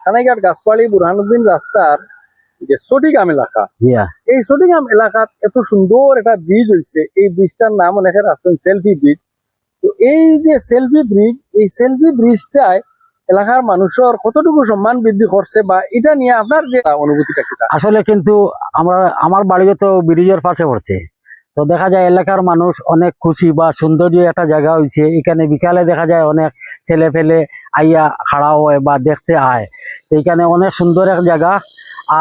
খানাইঘাট গাছপাড়ি বুরহানুদ্দিন রাস্তার যে চটিগাম এলাকা, এই চটিগাম এলাকাত এত সুন্দর একটা ব্রিজ হয়েছে। এই ব্রিজটার নাম অনেকে রাখছেন সেলফি ব্রিজ। তো এই যে সেলফি ব্রিজ, এই সেলফি ব্রিজটায় এলাকার মানুষের কতটুকু সম্মান বৃদ্ধি করছে বা এটা নিয়ে আপনার যে অনুভূতিটা কি? আসলে কিন্তু আমার বাড়িও তো ব্রিজের পাশে পড়ছে, তো দেখা যায় এলাকার মানুষ অনেক খুশি বা সৌন্দর্য একটা জায়গা হয়েছে। এখানে বিকালে দেখা যায় অনেক ছেলে ফেলে আইয়া খাড়া হয় বা দেখতে আয়। এইখানে অনেক সুন্দর এক জায়গা,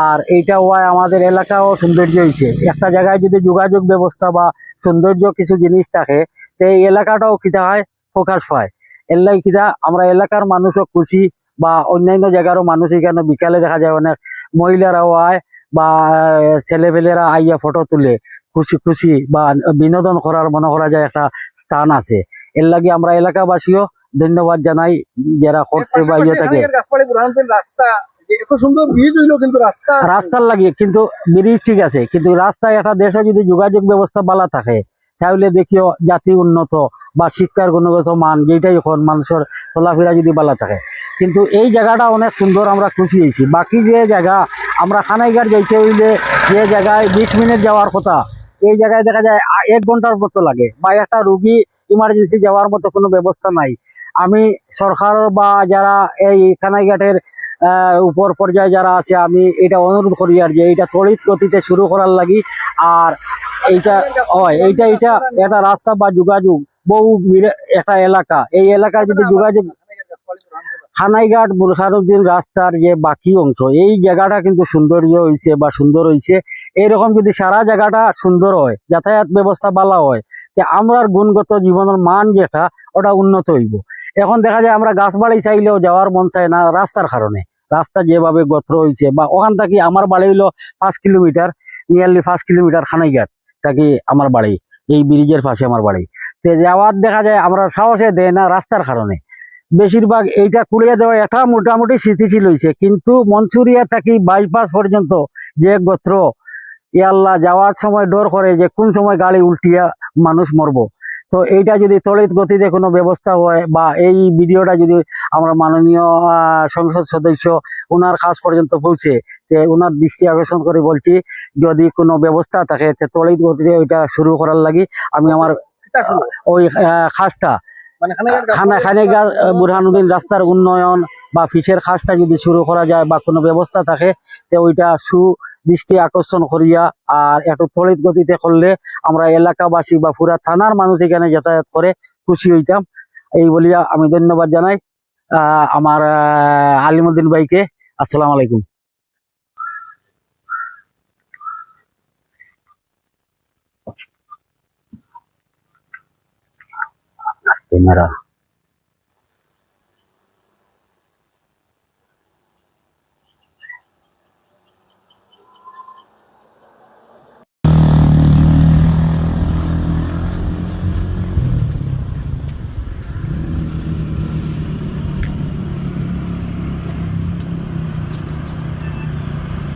আর এইটা হয় আমাদের এলাকাও সৌন্দর্য হয়েছে। একটা জায়গায় যদি যোগাযোগ ব্যবস্থা বা সৌন্দর্য কিছু জিনিস থাকে, তো এই এলাকাটাও কিতা হয়, প্রকাশ পায়। এর লাগে কিতা আমরা এলাকার মানুষও খুশি, বা অন্যান্য জায়গারও মানুষ এখানে বিকালে দেখা যায় অনেক মহিলারাও আয় বা ছেলেপেলেরা আইয়া ফটো তুলে খুশি খুশি বা বিনোদন করার মনে করা যায় একটা স্থান আছে। এর লাগে আমরা এলাকাবাসীও ধন্যবাদ জানাই যারা করছে বা ইয়ে থাকে। রাস্তার লাগে কিন্তু ব্রিজ ঠিক আছে, কিন্তু রাস্তায় একটা দেশে যদি যোগাযোগ ব্যবস্থা ভালো থাকে তাহলে দেখিও জাতি উন্নত বা শিক্ষার গুণগত মান যেটাই এখন মানুষের চলাফেরা যদি ভালো থাকে। কিন্তু এই জায়গাটা অনেক সুন্দর, আমরা খুশি হয়েছি। বাকি যে জায়গা আমরা খানাইঘাট যাইতে হইলে যে জায়গায় 20 মিনিট যাওয়ার কথা, এই জায়গায় দেখা যায় 1 ঘন্টার মতো লাগে, বা একটা রুগী ইমার্জেন্সি যাওয়ার মতো কোনো ব্যবস্থা নাই। আমি সরকার বা যারা এই খানাইঘাটের উপর পর্যায়ে যারা আছে, আমি এটা অনুরোধ করি আর যে এইটা তড়িৎ গতিতে শুরু করার লাগি। আর এইটা এটা রাস্তা বা যোগাযোগ বহু একটা এলাকা, এই এলাকায় যদি যোগাযোগ খানাইঘাট বুরহানুদ্দিন রাস্তার যে বাকি অংশ, এই জায়গাটা কিন্তু সৌন্দর্য হয়েছে বা সুন্দর হয়েছে। এইরকম যদি সারা জায়গাটা সুন্দর হয়, যাতায়াত ব্যবস্থা ভালো হয়, আমরা গুণগত জীবনের মান যেটা ওটা উন্নত হইব। এখন দেখা যায় আমরা গাছ বাড়ি চাইলেও যাওয়ার মন চায় না রাস্তার কারণে। রাস্তা যেভাবে গত্র হয়েছে, বা ওখান থেকে আমার বাড়ি হইলো 5 কিলোমিটার, নিয়ারলি 5 কিলোমিটার খানাইঘাট থাকি আমার বাড়ি, এই ব্রিজের পাশে আমার বাড়ি। তো যাওয়ার দেখা যায় আমরা সাহসে দেয় না রাস্তার কারণে। বেশিরভাগ এইটা কুড়িয়ে দেওয়া একটা মোটামুটি স্থিতিশীল হয়েছে, কিন্তু মনসুরিয়া থাকি বাইপাস পর্যন্ত যে গোত্র, ইয়াল্লাহ যাওয়ার সময় ডর করে যে কোন সময় গাড়ি উল্টিয়া মানুষ মরবো। তো এইটা যদি তড়িৎ গতিতে কোনো ব্যবস্থা হয়, বা এই ভিডিওটা যদি আমরা মাননীয় সংসদ সদস্য ওনার কাছ পর্যন্ত পৌঁছে, ওনার দৃষ্টি আকর্ষণ করে বলছি, যদি কোনো ব্যবস্থা থাকে তড়িৎ গতিতে ওইটা শুরু করার লাগি আমি আমার ওই খাসটা খানাইঘাট বুরহানুদ্দিন রাস্তার উন্নয়ন বা ফিসের খাসটা যদি শুরু করা যায় বা কোনো ব্যবস্থা থাকে, তো ওইটা সুদৃষ্টি আকর্ষণ করিয়া আর একটু তড়িৎ গতিতে করলে আমরা এলাকাবাসী বা পুরা থানার মানুষ এখানে যাতায়াত করে খুশি হইতাম। এই বলিয়া আমি ধন্যবাদ জানাই আমার আলিমুদ্দিন ভাইকে। আসসালামু আলাইকুম। ক্যামেরা